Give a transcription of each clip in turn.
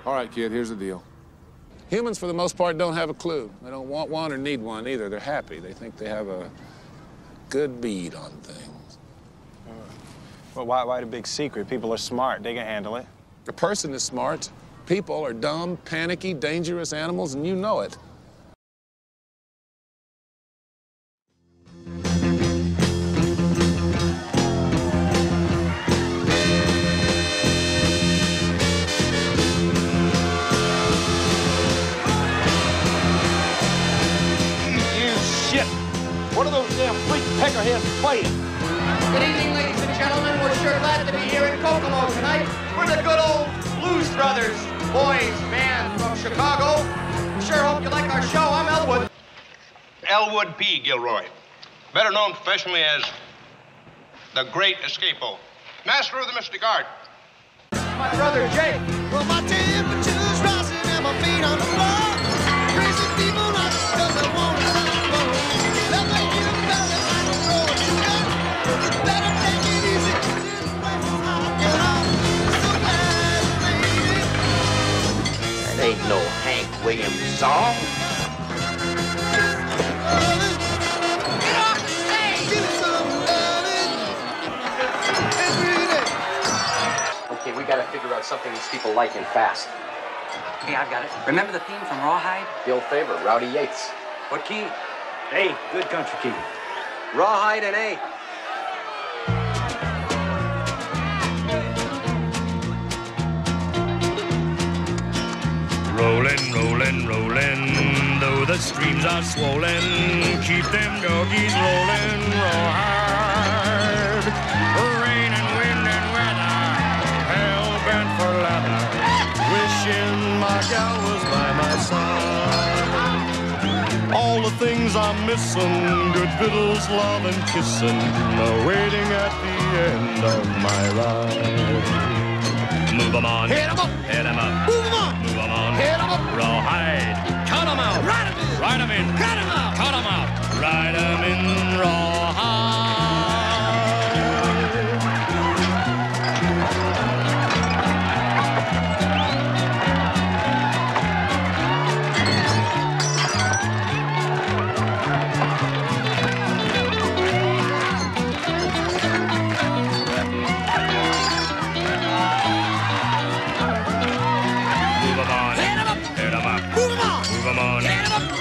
All right, kid, here's the deal. Humans, for the most part, don't have a clue. They don't want one or need one either. They're happy. They think they have a good bead on things. Well, why the big secret? People are smart. They can handle it. A person is smart. People are dumb, panicky, dangerous animals, and you know it. What are those damn freak peckerheads playing? Good evening, ladies and gentlemen. We're sure glad to be here in Kokomo tonight. We're the good old Blues Brothers, boys band from Chicago. Sure hope you like our show. I'm Elwood. Elwood P. Gilroy, better known professionally as the Great Escapo, master of the mystic art. My brother Jake. Well, my temperature's rising and my feet on the floor. Crazy people not because they want to run. Let me get a belly, I don't know what you got. You better take it easy. Get off. So glad, lady. That ain't no Hank Williams song. Get off the stage! Give me some loving. Every day. Okay, we gotta figure out something these people like and fast. Hey, I've got it. Remember the theme from Rawhide? The old favorite, Rowdy Yates. What key? Hey, good country key. Rawhide and A. Rollin', rollin', rollin', though the streams are swollen, keep them doggies rollin', rawhide. Rain and wind and weather, hell bent for leather, wishing my gal was by my side. All the things I'm missing, good victuals, love and kissing, are waiting at the end of my ride. Move 'em on, Hit 'em up. hit 'em up, Move 'em on. move 'em on, Hit 'em up. rawhide, cut 'em out, Ride 'em in. ride 'em in, Cut 'em out. cut 'em out, ride 'em in rawhide.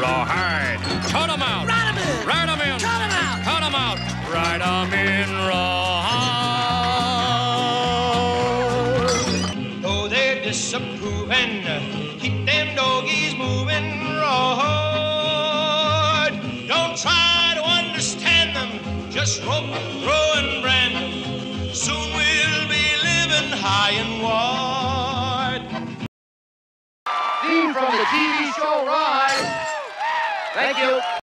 Rawhide, cut 'em out, Ride 'em in. ride 'em in, Cut 'em out. cut 'em out, ride 'em in rawhide. Though they're disapproving, keep them doggies moving rawhide. Don't try to understand them, just rope, throw, and brand them. Soon we'll be living high and wide. Theme from the TV show Rawhide. Thank you.